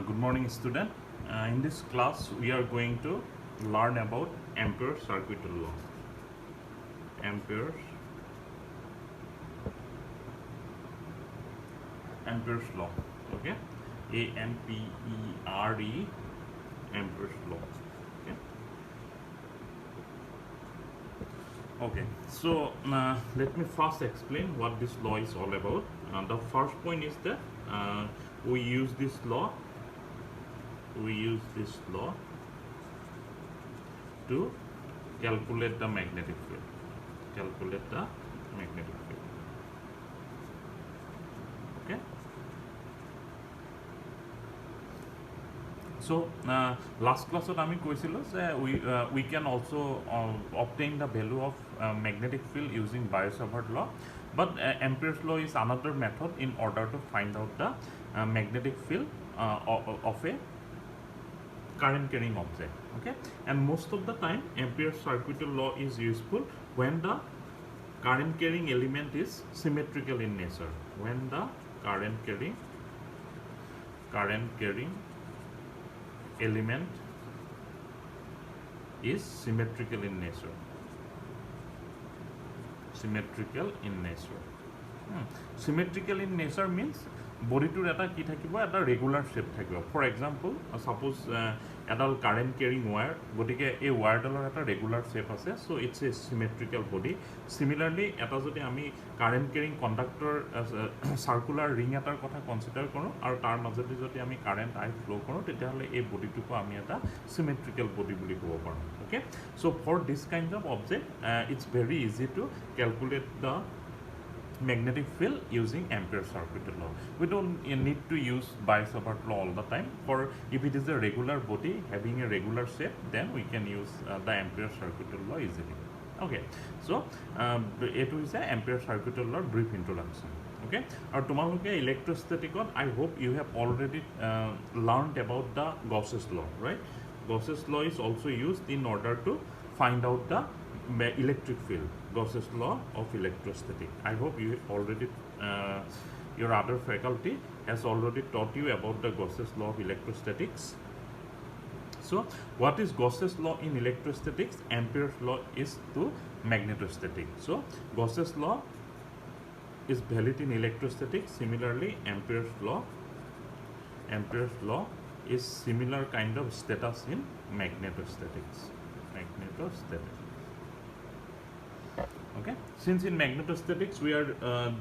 Good morning, student. In this class, we are going to learn about Ampere's circuitry law. Ampere's law. Okay, AMPERE, Ampere's law. Okay. Okay. So let me first explain what this law is all about. The first point is that we use this law to calculate the magnetic field. Okay. So last class আমি কৈছিলো যে we can also obtain the value of magnetic field using Biot-Savart law, but Ampere's law is another method in order to find out the magnetic field of a current carrying object. Okay, and most of the time Ampere's circuitry law is useful when the current carrying element is symmetrical in nature. When the current carrying element is symmetrical in nature. Symmetrical in nature means বডিটোৰ এটা কি থাকিব, এটা regular shape থাকিব. For example suppose এডাল current carrying wire, গতিকে এই ৱায়াৰডালৰ এটা regular shape আছে, চ' it's a symmetrical body. Similarly এটা যদি আমি current carrying conductor circular ring এটাৰ কথা কনচিডাৰ কৰোঁ আৰু তাৰ মাজতে যদি আমি কাৰেণ্ট আই ফ্ল' কৰোঁ, তেতিয়াহ'লে এই বডিটোকো আমি এটা চিমেট্ৰিকেল বডি বুলি ক'ব পাৰোঁ. Okay, so' for this kind of object it's very easy to calculate the magnetic field using Ampere's circuitry law. We don't need to use Biot-Savart law all the time. For if it is a regular body having a regular shape, then we can use the Ampere's circuitry law easily. Okay, so it is a Ampere's circuitry law brief introduction. Okay, or tomorrow electrostatic, I hope you have already learned about the Gauss's law, right? Gauss's law is also used in order to find out the electric field. Gauss's law of electrostatic. I hope you already your other faculty has already taught you about the Gauss's law of electrostatics. So what is Gauss's law in electrostatics? Ampere's law is to magnetostatics. So Gauss's law is valid in electrostatics. Similarly, Ampere's law is similar kind of status in magnetostatics. Okay, since in magnetostatics we are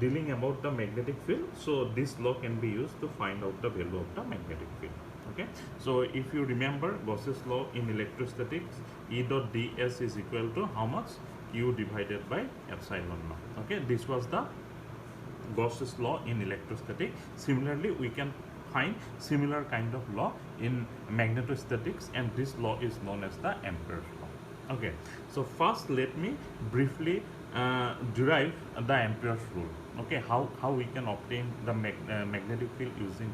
dealing about the magnetic field, so this law can be used to find out the value of the magnetic field. Okay, so if you remember Gauss's law in electrostatics, E dot ds is equal to how much? Q divided by epsilon naught. Okay, this was the Gauss's law in electrostatics. Similarly, we can find similar kind of law in magnetostatics, and this law is known as the Ampere's law. Okay, so first let me briefly derive the Ampere's rule. Okay, how we can obtain the magnetic field using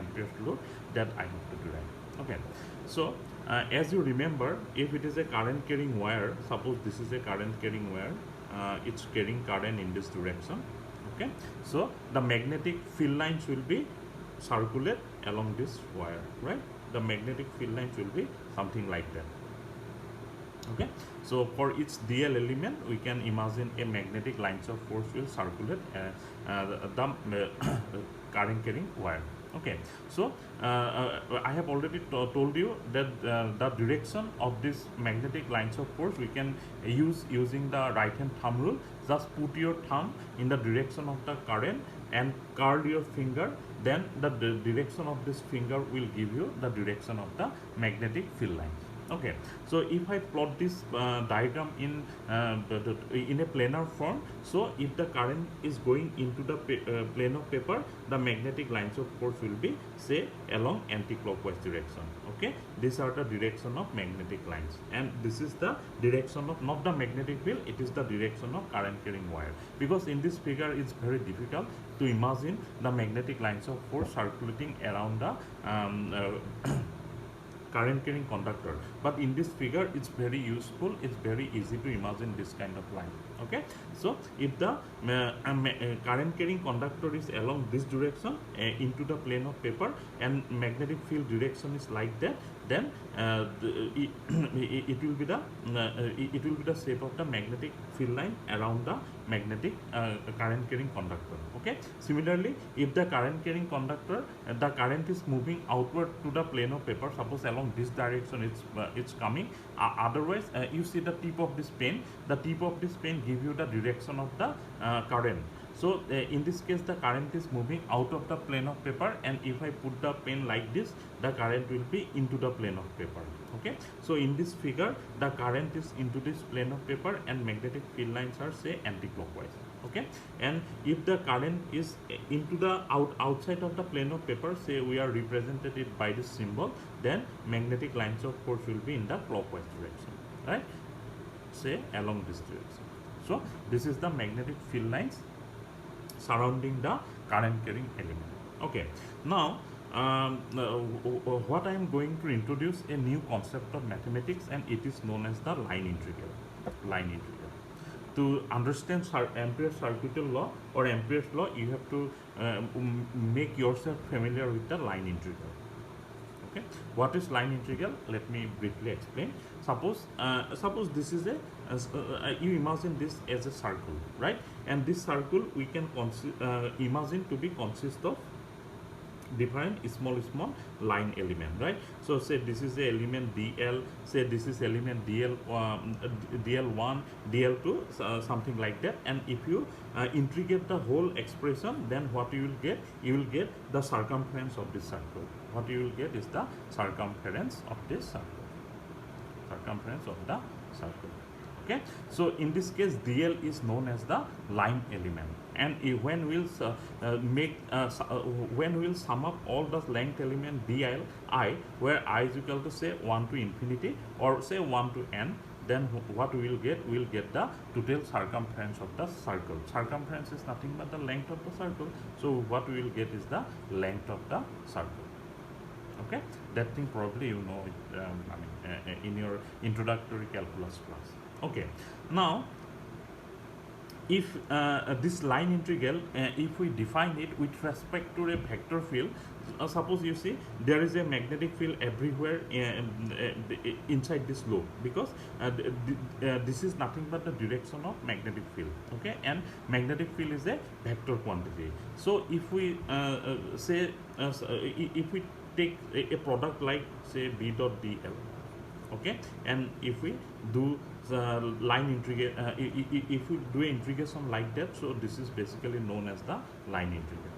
Ampere's rule, that I have to derive. Okay, so as you remember, if it is a current carrying wire, suppose this is a current carrying wire, it's carrying current in this direction. Okay, so the magnetic field lines will be circulate along this wire, right? The magnetic field lines will be something like that. Okay, so for each DL element we can imagine a magnetic lines of force will circulate the current carrying wire. Okay, so I have already told you that the direction of this magnetic lines of force we can use using the right hand thumb rule. Just put your thumb in the direction of the current and curl your finger, then the direction of this finger will give you the direction of the magnetic field line. Okay, so if I plot this diagram in a planar form, so if the current is going into the plane of paper, the magnetic lines of force will be, say, along anti-clockwise direction. Okay, these are the direction of magnetic lines, and this is the direction of not the magnetic field, it is the direction of current carrying wire. Because in this figure it's very difficult to imagine the magnetic lines of force circulating around the current carrying conductor. But in this figure, it's very useful, it's very easy to imagine this kind of line. Okay, so if the current carrying conductor is along this direction into the plane of paper, and magnetic field direction is like that, then it will be the shape of the magnetic field line around the magnetic current carrying conductor. Okay, similarly, if the current carrying conductor, the current is moving outward to the plane of paper, suppose along this direction it's coming, otherwise you see the tip of this pen, the tip of this pen give you the direction of the current. So in this case, the current is moving out of the plane of paper, and if I put the pen like this, the current will be into the plane of paper. Okay, so in this figure, the current is into this plane of paper, and magnetic field lines are say anti-clockwise. Okay, and if the current is into the outside of the plane of paper, say we are represented it by this symbol, then magnetic lines of force will be in the clockwise direction, right? Say along this direction. So this is the magnetic field lines surrounding the current carrying element. Okay, now what I am going to introduce a new concept of mathematics, and it is known as the line integral. Line integral. To understand Ampere's circuital law or Ampere's law, you have to make yourself familiar with the line integral. Okay, what is line integral? Let me briefly explain. Suppose this is you imagine this as a circle, right? And this circle we can imagine to be consist of different small line element, right? So say this is the element DL, say this is element DL, DL1, DL2, something like that. And if you integrate the whole expression, then what you will get? You will get the circumference of this circle. What you will get is the circumference of this circle. Circumference of the circle. Okay, so in this case, DL is known as the line element, and when we'll when we'll sum up all the length element DL I, where I is equal to say 1 to infinity or say 1 to n, then what we will get? We will get the total circumference of the circle. Circumference is nothing but the length of the circle. So what we will get is the length of the circle. Okay, that thing probably you know it, in your introductory calculus class. Okay, now if this line integral, if we define it with respect to a vector field, suppose you see there is a magnetic field everywhere inside this loop, because this is nothing but the direction of magnetic field. Okay, and magnetic field is a vector quantity. So if we say if we take a product like say B dot dl, okay, and if we do the line integral, if we do an integration like that, so this is basically known as the line integral.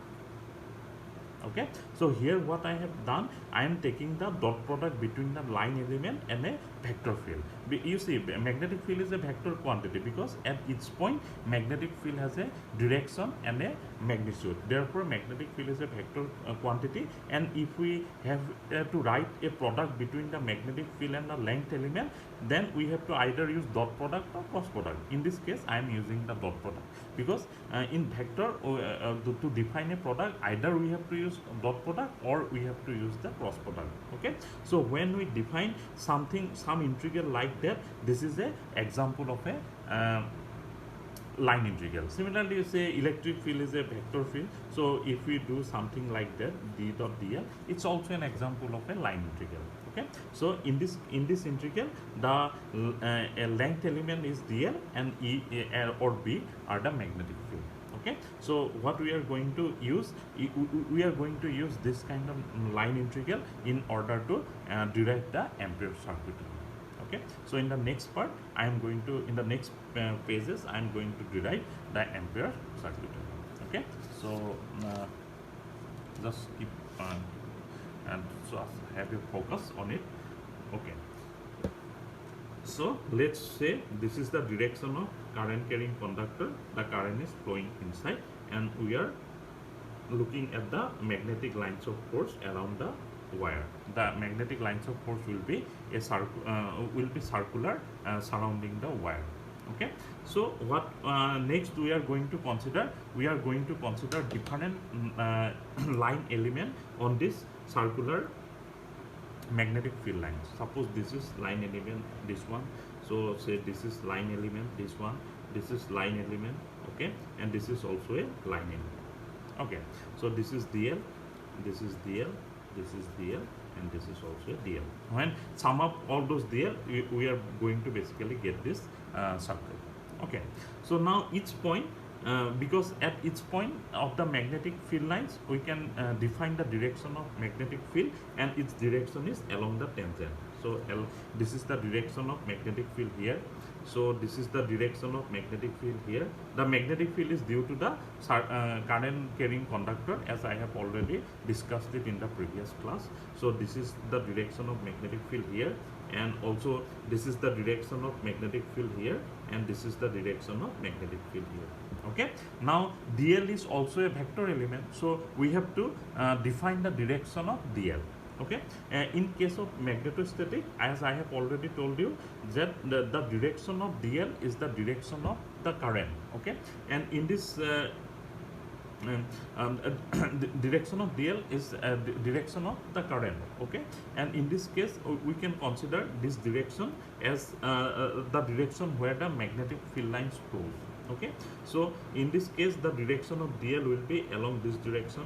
Okay, so here what I have done, I am taking the dot product between the line element and a vector field. You see, magnetic field is a vector quantity because at each point magnetic field has a direction and a magnitude. Therefore, magnetic field is a vector quantity, and if we have to write a product between the magnetic field and the length element, then we have to either use dot product or cross product. In this case, I am using the dot product because in vector to define a product, either we have to use dot product or we have to use the cross product. Okay, so when we define something, some integral like that, this is a example of a line integral. Similarly, you say electric field is a vector field, so if we do something like that, d dot dl, it's also an example of a line integral. Okay, so in this integral, the length element is dl and E or B are the magnetic field. Okay, so what we are going to use, we are going to use this kind of line integral in order to derive the Ampere circuit. Okay, so in the next part, I am going to, in the next pages, I am going to derive the Ampere circuit. Okay, so just keep and just have a focus on it. Okay, so let's say this is the direction of current carrying conductor. The current is flowing inside, and we are looking at the magnetic lines of force around the wire. The magnetic lines of force will be a circular surrounding the wire. Okay, so what next we are going to consider? We are going to consider different line element on this circular magnetic field lines. Suppose this is line element, this one. So say this is line element, this one. This is line element, okay, and this is also a line element. Okay, so this is DL, this is DL, this is DL, and this is also a DL. When sum up all those DL, we are going to basically get this circle. Okay, so now each point, because at each point of the magnetic field lines, we can define the direction of magnetic field, and its direction is along the tangent. So this is the direction of magnetic field here. So this is the direction of magnetic field here. The magnetic field is due to the current carrying conductor, as I have already discussed it in the previous class. So this is the direction of magnetic field here, and also this is the direction of magnetic field here, and this is the direction of magnetic field here. Okay, now DL is also a vector element, so we have to define the direction of DL. Okay, in case of magnetostatic, as I have already told you, that the direction of DL is the direction of the current. Okay, and in this the direction of DL is the direction of the current. Okay, and in this case we can consider this direction as the direction where the magnetic field lines goes. Okay, so in this case the direction of DL will be along this direction.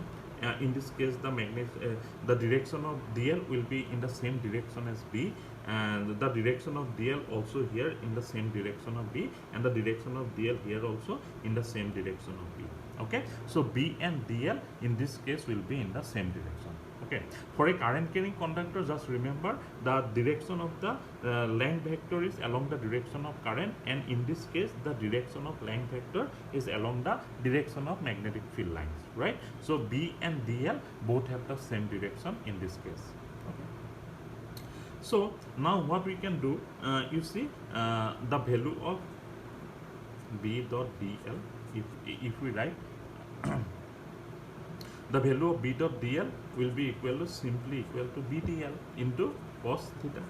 In this case the direction of DL will be in the same direction as B, and the direction of DL also here in the same direction of B, and the direction of DL here also in the same direction of B. Okay, so B and DL in this case will be in the same direction. Okay, for a current carrying conductor, just remember the direction of the length vector is along the direction of current, and in this case the direction of length vector is along the direction of magnetic field lines, right? So B and DL both have the same direction in this case. Okay, so now what we can do, you see the value of B dot DL, if we write the value of B dot DL will be simply equal to BDL into cos theta.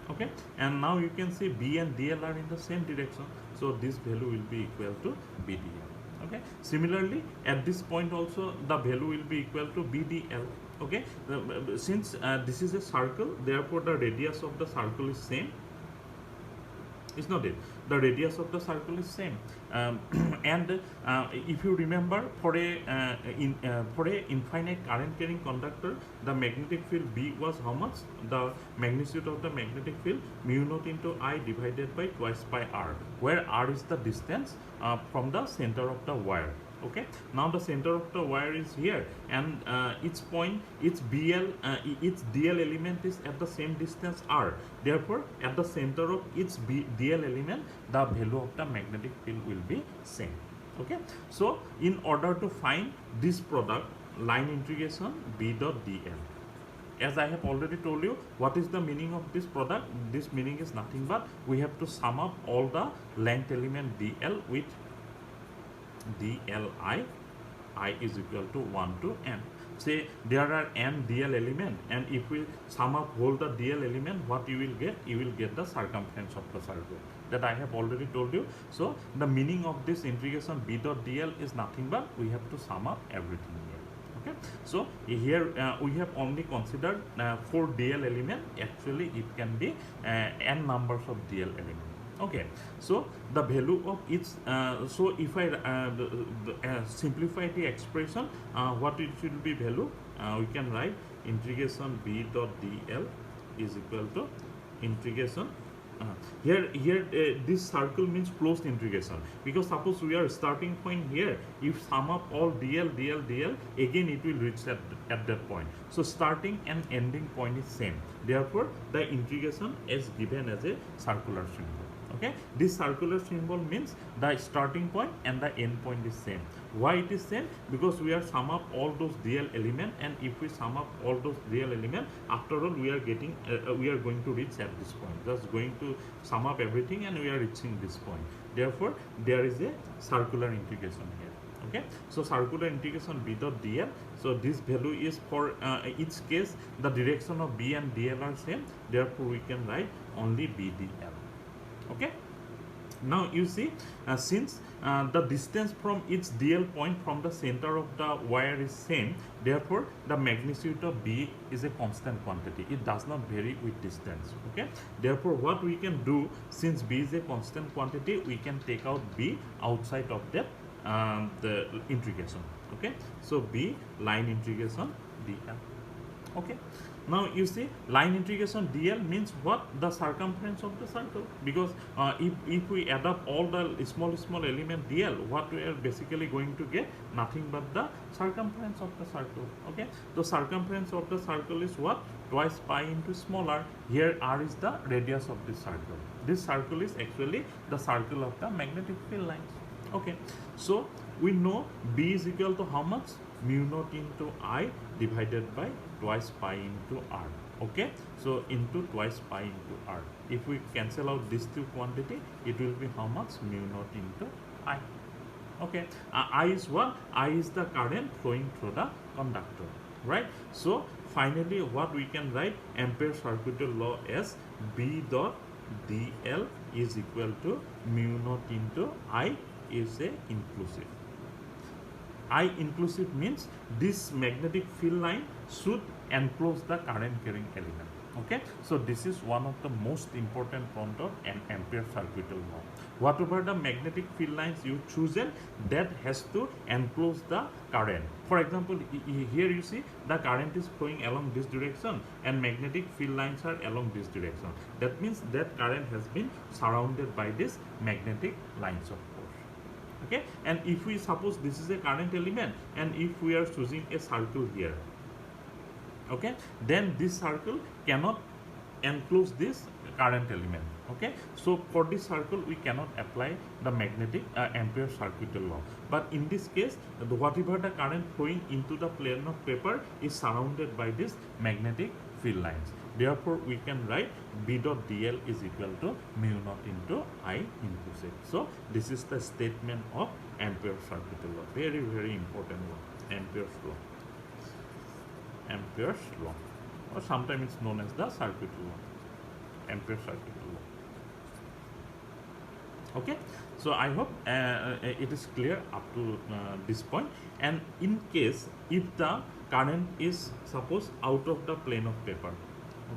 Okay, and now you can see B and DL are in the same direction, so this value will be equal to BDL. Okay, similarly at this point also the value will be equal to BDL. Okay, since this is a circle, therefore the radius of the circle is same. It's not it. The radius of the circle is same, and if you remember, for a infinite current carrying conductor, the magnetic field B was how much? The magnitude of the magnetic field mu naught into I divided by twice by R, where R is the distance from the center of the wire. Okay, now the center of the wire is here, and its point, its BL, its DL element is at the same distance R. Therefore, at the center of its DL element, the value of the magnetic field will be same. Okay, so in order to find this product, line integration B dot DL. As I have already told you, what is the meaning of this product? This meaning is nothing but we have to sum up all the length element DL with DLI, I is equal to 1 to n. Say there are n DL element, and if we sum up all the DL element, what you will get? You will get the circumference of the circle, that I have already told you. So the meaning of this integration B dot DL is nothing but we have to sum up everything here. Okay, so here we have only considered 4 DL element. Actually it can be n numbers of DL element. Okay, so the value of each, so if I simplify the expression, what it should be value, we can write integration B dot DL is equal to integration, here this circle means closed integration, because suppose we are starting point here, if sum up all DL, again it will reach at that point. So starting and ending point is same, therefore the integration is given as a circular symbol. Okay, this circular symbol means the starting point and the end point is same. Why it is same? Because we are sum up all those DL element, and if we sum up all those DL element, after all we are getting we are going to reach at this point. Just going to sum up everything and we are reaching this point. Therefore there is a circular integration here. Okay, so circular integration B dot DL. So this value is for each case the direction of B and DL are same. Therefore we can write only BDL. Okay, Now you see, since the distance from its DL point from the center of the wire is same, therefore the magnitude of B is a constant quantity. It does not vary with distance. Okay. Therefore, what we can do, since B is a constant quantity, we can take out B outside of that the integration. Okay. So B line integration DL. Okay. Now you see, line integration DL means what? The circumference of the circle. Because if we add up all the small element DL, what we are basically going to get? Nothing but the circumference of the circle. Okay. The circumference of the circle is what? Twice pi into small r. Here r is the radius of this circle. This circle is actually the circle of the magnetic field lines. Okay. So we know B is equal to how much? Mu naught into I divided by twice pi into r. Okay, so into twice pi into r. If we cancel out these two quantity, it will be how much? Mu naught into I. Okay, I is what? I is the current flowing through the conductor, right? So finally, what we can write? Ampere circuitous law as B dot dl is equal to mu naught into I is a inclusive. I inclusive means this magnetic field line should enclose the current carrying element. Okay, so this is one of the most important point of an Ampere circuitous law. Whatever the magnetic field lines you chosen, that has to enclose the current. For example, here you see the current is flowing along this direction and magnetic field lines are along this direction. That means that current has been surrounded by this magnetic lines of force. Okay, and if we suppose this is a current element and if we are choosing a circle here, okay, then this circle cannot enclose this current element. Okay, so for this circle we cannot apply the magnetic Ampere circuitous law, but in this case whatever the current flowing into the plane of paper is surrounded by this magnetic field lines. Therefore, we can write B dot dl is equal to mu naught into I inclusive. So this is the statement of Ampere circuitous law. Very, very important law. Ampere's law. Ampere's law, or sometimes it's known as the circuit law. Ampere circuit law. Okay, so I hope it is clear up to this point. And in case if the current is suppose out of the plane of paper,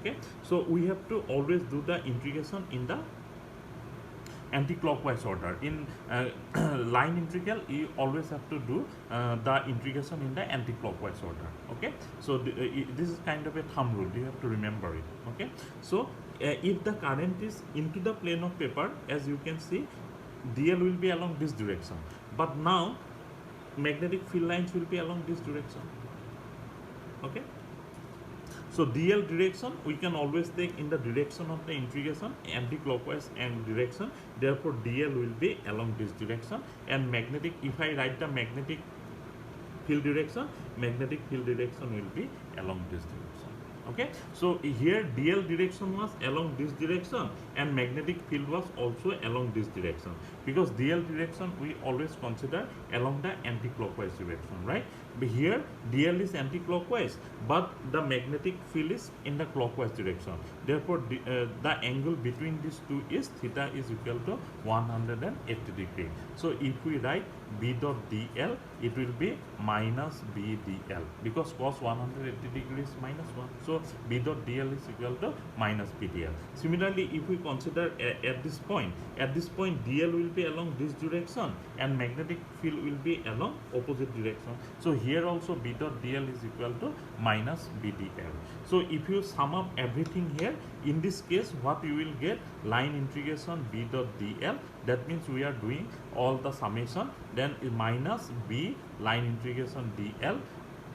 okay, so we have to always do the integration in the anti-clockwise order. In line integral, you always have to do the integration in the anti-clockwise order. Okay, so this is kind of a thumb rule. You have to remember it. Okay, so if the current is into the plane of paper, as you can see, dl will be along this direction. But now magnetic field lines will be along this direction. Okay. So dl direction we can always take in the direction of the integration, anti-clockwise and direction. Therefore, dl will be along this direction, and magnetic. If I write the magnetic field direction will be along this direction. Okay. So here dl direction was along this direction, and magnetic field was also along this direction. Because dl direction we always consider along the anti-clockwise direction, right? But here dl is anti-clockwise, but the magnetic field is in the clockwise direction. Therefore, the angle between these two is theta is equal to 180 degree. So if we write B dot dl, it will be minus B dl, because cos 180 degree is minus 1. So B dot dl is equal to minus B dl. Similarly, if we consider at this point dl will be along this direction and magnetic field will be along opposite direction. So here also B dot dl is equal to minus B dl. So if you sum up everything here, in this case what you will get? Line integration B dot dl. That means we are doing all the summation, then minus B line integration dl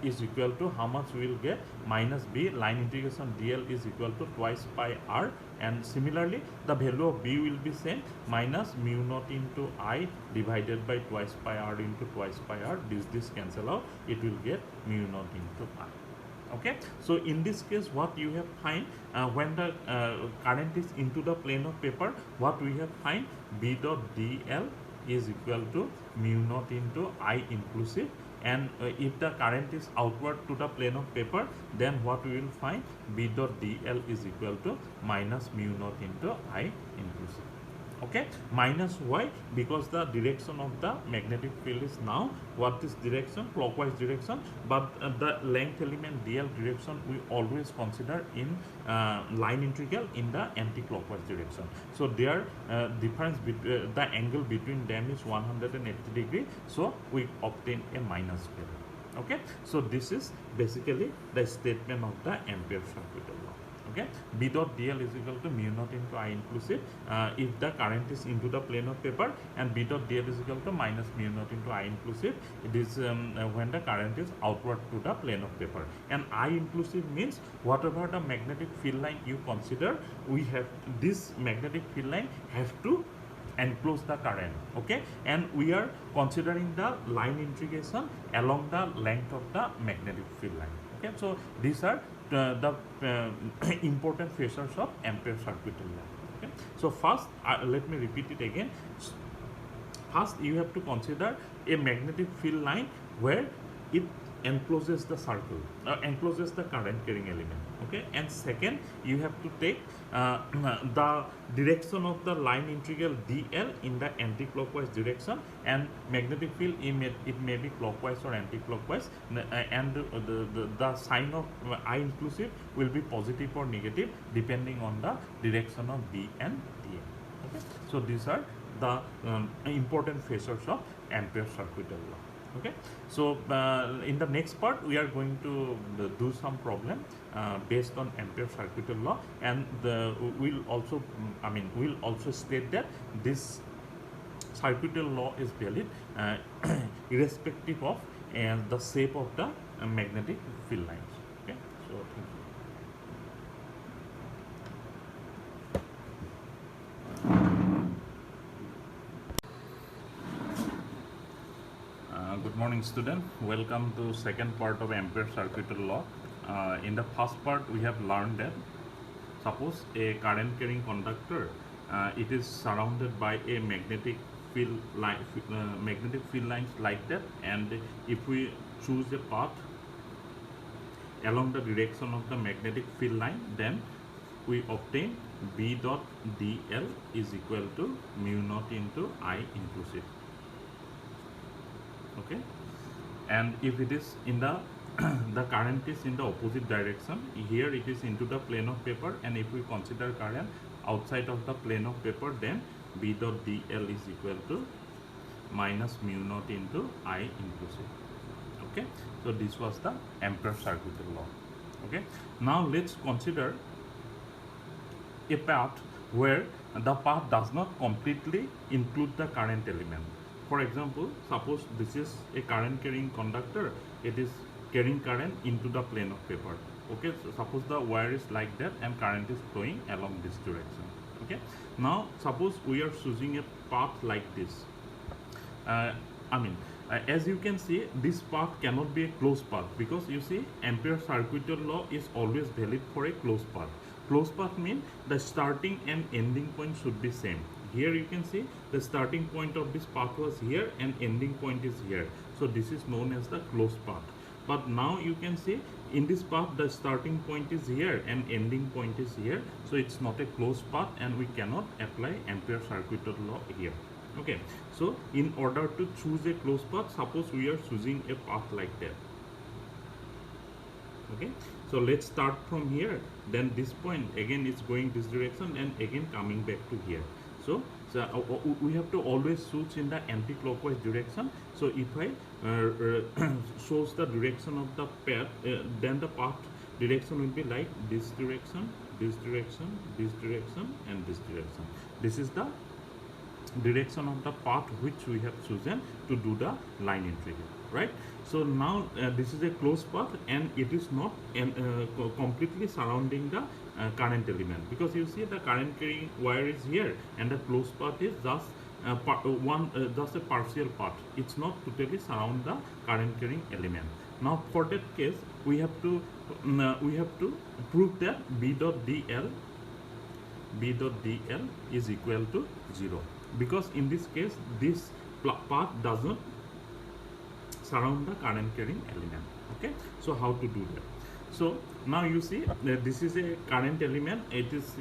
is equal to how much we will get? Minus B line integration dl is equal to twice pi r, and similarly the value of B will be same, minus mu naught into I divided by twice pi r into twice pi r. This cancel out, it will get mu naught into I. Okay, so in this case what you have find when the current is into the plane of paper, what we have find? B dot dl is equal to mu naught into I inclusive, and if the current is outward to the plane of paper, then what we will find? B dot dl is equal to minus mu naught into I inclusive. Okay, minus why? Because the direction of the magnetic field is now what is direction, clockwise direction, but the length element dl direction we always consider in line integral in the anti-clockwise direction. So their difference between the angle between them is 180 degree, so we obtain a minus value. Okay, so this is basically the statement of the Ampere circuital law. Okay, B dot dl is equal to mu naught into I inclusive if the current is into the plane of paper, and B dot dl is equal to minus mu naught into I inclusive. It is when the current is outward to the plane of paper, and I inclusive means whatever the magnetic field line you consider, we have this magnetic field line have to enclose the current. Okay, and we are considering the line integration along the length of the magnetic field line. Okay, so these are the important features of Ampere circuital law. Okay, so first let me repeat it again. First, you have to consider a magnetic field line where it encloses the circle, encloses the current carrying element. Okay, and second, you have to take the direction of the line integral dl in the anti-clockwise direction, and magnetic field it may be clockwise or anti-clockwise, and the sign of I inclusive will be positive or negative depending on the direction of b and dl. Okay, so these are the important features of Ampere circuital law. Okay, so in the next part we are going to do some problem based on Ampere circuital law, and we'll also we'll also state that this circuital law is valid irrespective of the shape of the magnetic field lines. Okay, so thank you. Good morning, student. Welcome to second part of Ampere circuital law. In the first part, we have learned that suppose a current carrying conductor, it is surrounded by a magnetic field line, magnetic field lines like that, and if we choose a path along the direction of the magnetic field line, then we obtain B dot dl is equal to mu naught into I inclusive. Okay, and if it is in the the current is in the opposite direction, here it is into the plane of paper, and if we consider current outside of the plane of paper, then B dot dl is equal to minus mu naught into I inclusive. Okay, so this was the Ampere circuital law. Okay, now let's consider a path where the path does not completely include the current element. For example, suppose this is a current carrying conductor, it is carrying current into the plane of paper. Okay, so suppose the wire is like that and current is flowing along this direction. Okay, now suppose we are choosing a path like this. As you can see, this path cannot be a closed path, because you see Ampere circuital law is always valid for a closed path. Closed path means the starting and ending point should be same. Here you can see the starting point of this path was here and ending point is here. So this is known as the closed path. But now you can see in this path the starting point is here and ending point is here. So it's not a closed path and we cannot apply Ampere circuital law here. Okay, so in order to choose a closed path, suppose we are choosing a path like that. Okay, so let's start from here, then this point again is going this direction and again coming back to here. So we have to always choose in the anti-clockwise direction. So if I shows the direction of the path, then the path direction will be like this direction, this direction, this direction, and this direction. This is the direction of the path which we have chosen to do the line integral, right? So now this is a closed path and it is not completely surrounding the current element, because you see the current carrying wire is here and the closed path is just just a partial path. It's not totally surround the current carrying element. Now for that case we have to prove that B dot dl is equal to 0, because in this case this path does not surround the current carrying element. Okay, so how to do that? So now you see this is a current element. It is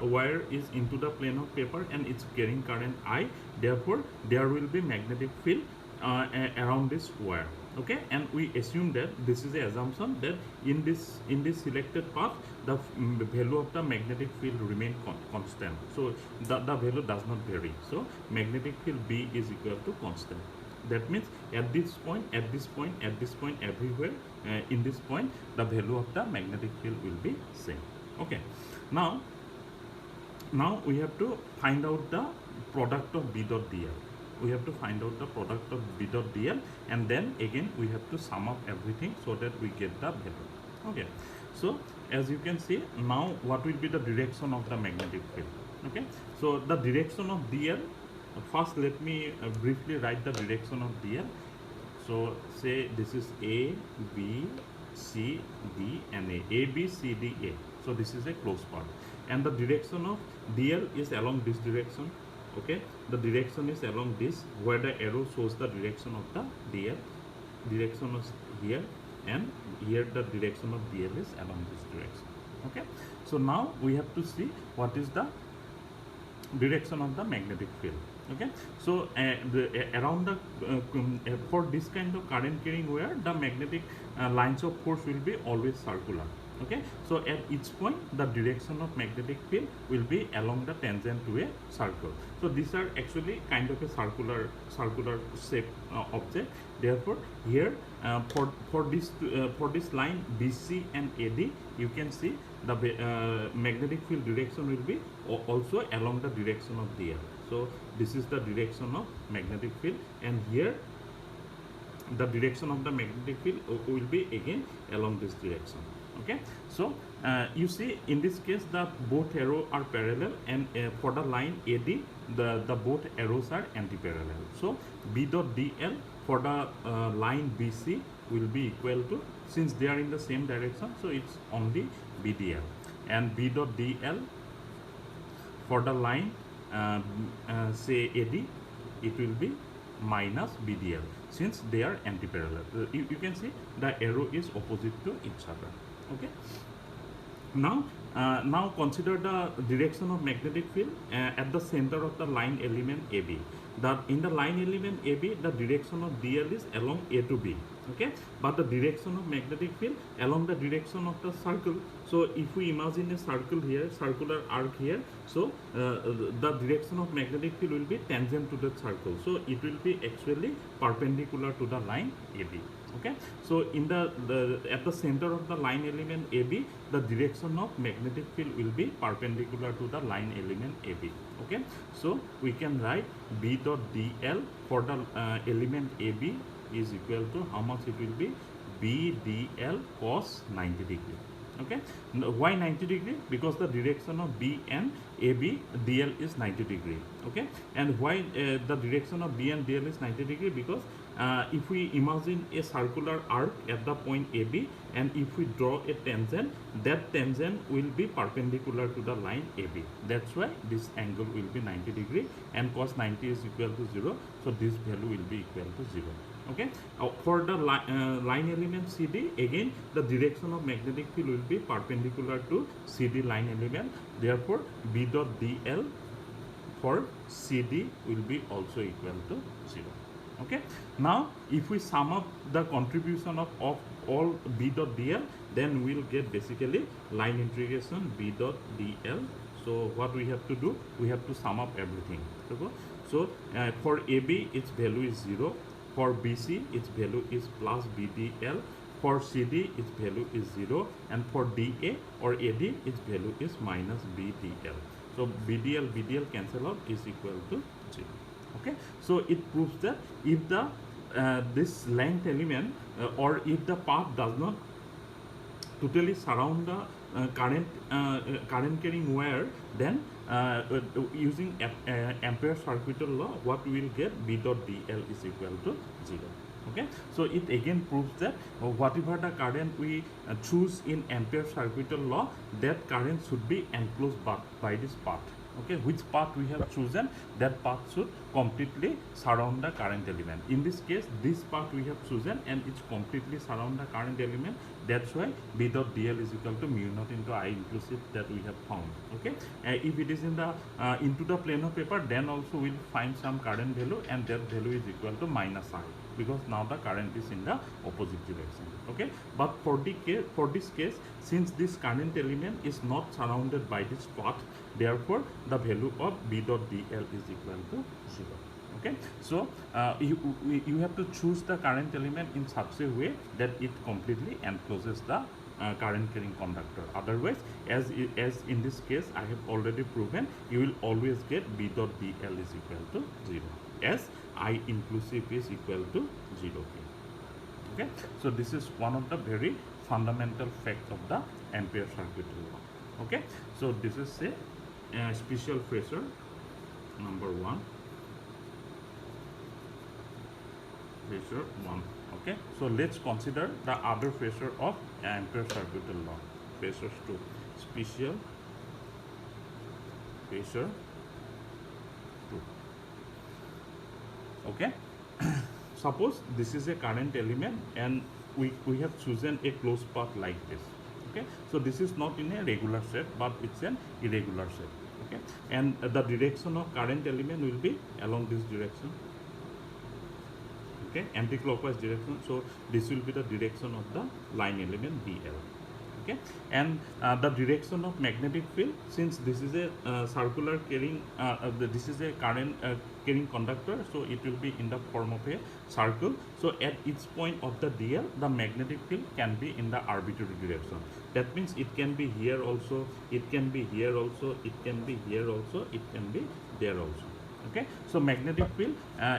wire is into the plane of paper and it's carrying current I. Therefore, there will be magnetic field around this wire. Okay, and we assume that this is the assumption that in this selected path the value of the magnetic field remain constant. So the value does not vary. So magnetic field B is equal to constant. That means at this point, at this point, at this point, everywhere in this point, the value of the magnetic field will be same. Okay. Now we have to find out the product of B dot dl. We have to find out the product of B dot dl, and then again we have to sum up everything so that we get the value. Okay. So as you can see now, what will be the direction of the magnetic field? Okay. So the direction of dl. First, let me briefly write the direction of dl. So say this is A, B, C, D, and A. A, B, C, D, A. So this is a closed path, and the direction of dl is along this direction. Okay, the direction is along this, where the arrow shows the direction of the dl. Direction is here, and here the direction of dl is along this direction. Okay, so now we have to see what is the direction of the magnetic field. Okay, so around the for this kind of current carrying wire, the magnetic lines of force will be always circular. Okay, so at each point the direction of magnetic field will be along the tangent to a circle. So these are actually kind of a circular shape object. Therefore here for this line BC and AD, you can see the magnetic field direction will be also along the direction of dl. So this is the direction of magnetic field, and here the direction of the magnetic field will be again along this direction. Okay, so you see in this case the both arrows are parallel, and for the line AD the both arrows are anti-parallel. So B dot dl for the line BC will be equal to, since they are in the same direction, so it's only BDL, and B dot dl for the line say AD, it will be minus BDL, since they are anti-parallel. You can see the arrow is opposite to each other. Okay, now consider the direction of magnetic field at the center of the line element AB. In the line element AB, the direction of dl is along A to B. Okay, but the direction of magnetic field along the direction of the circle. So if we imagine a circle here, circular arc here, so the direction of magnetic field will be tangent to the circle. So it will be actually perpendicular to the line AB. Okay, so in at the center of the line element AB, the direction of magnetic field will be perpendicular to the line element AB. Okay, so we can write B dot dl for the element AB is equal to, how much it will be, B dl cos 90 degree. Okay, why 90 degree? Because the direction of B and AB dl is 90 degree. Okay, and why the direction of B and dl is 90 degree? Because if we imagine a circular arc at the point AB, and if we draw a tangent, that tangent will be perpendicular to the line AB. That's why this angle will be 90 degree, and cos 90 is equal to 0. So this value will be equal to 0. Okay, for the line element CD, again the direction of magnetic field will be perpendicular to CD line element. Therefore B dot dl for CD will be also equal to 0. Okay, now if we sum up the contribution of all B dot dl, then we'll get basically line integration B dot dl. So what we have to do, we have to sum up everything. So for AB its value is 0, for BC its value is plus BDL, for CD its value is 0, and for DA or AD its value is minus BDL. So BDL cancel out, is equal to 0. Okay, so it proves that if the this length element or if the path does not totally surround the current carrying wire, then using Ampere circuital law, what we will get, B dot dl is equal to 0. Okay, so it again proves that whatever the current we choose in Ampere circuital law, that current should be enclosed by this path. Okay, which path we have chosen, that path should completely surround the current element. In this case, this part we have chosen and it's completely surround the current element. That's why B dot dl is equal to mu naught into I inclusive that we have found. Okay, if it is in the into the plane of paper, then also we'll find some current value, and that value is equal to minus I, because now the current is in the opposite direction. Okay, but for this case, since this current element is not surrounded by this path, therefore the value of B dot dl is equal to 0. Okay, so you have to choose the current element in such a way that it completely encloses the current carrying conductor. Otherwise, as in this case I have already proven, you will always get B dot dl is equal to 0, as I inclusive is equal to 0 here. Okay, so this is one of the very fundamental facts of the Ampere circuitry law. Okay, so this is a special phasor number 1. Phasor 1. Okay, so let's consider the other phasor of Ampere circuitry law. Phasor 2. Special phasor 2. Okay, suppose this is a current element and we have chosen a closed path like this. Okay, so this is not in a regular shape, but it's an irregular shape. Okay, and the direction of current element will be along this direction. Okay, anti-clockwise direction. So this will be the direction of the line element dl. Okay, and the direction of magnetic field, since this is a circular carrying this is a current carrying conductor, so it will be in the form of a circle. So at each point of the dl, the magnetic field can be in the arbitrary direction. That means it can be here also, it can be here also, it can be here also, it can be there also. Okay, so magnetic field,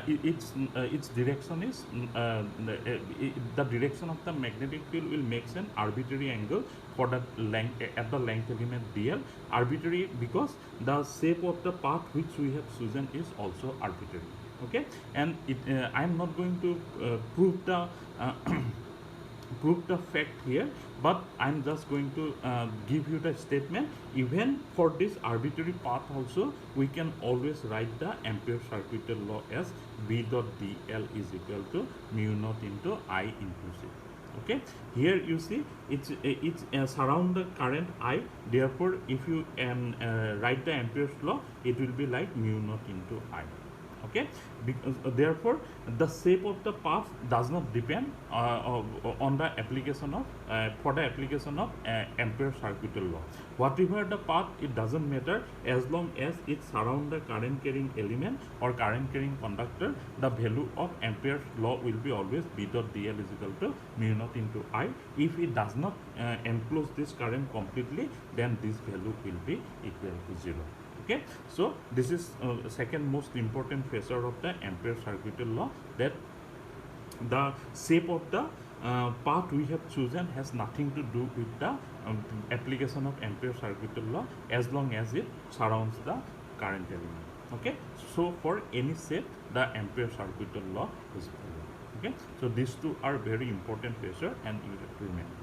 its direction is the direction of the magnetic field will make an arbitrary angle for the length at the length element dl. Arbitrary because the shape of the path which we have chosen is also arbitrary. Okay, and I am not going to prove the prove the fact here, but I'm just going to give you the statement. Even for this arbitrary path also, we can always write the Ampere circuitry law as B dot dl is equal to mu naught into I inclusive. Okay, here you see it's surround the current I. Therefore, if you write the Ampere's law, it will be like mu naught into I. Okay, because therefore the shape of the path does not depend on the application of for the application of Ampere circuitry law. Whatever the path, it doesn't matter, as long as it surround the current carrying element or current carrying conductor. The value of Ampere's law will be always B dot dl is equal to mu naught into I. If it does not enclose this current completely, then this value will be equal to 0. Okay, so this is second most important phasor of the Ampere circuitry law, that the shape of the path we have chosen has nothing to do with the application of Ampere circuitry law, as long as it surrounds the current element. Okay, so for any shape, the Ampere circuitry law is valid. Okay, so these two are very important phasor and you have to remember.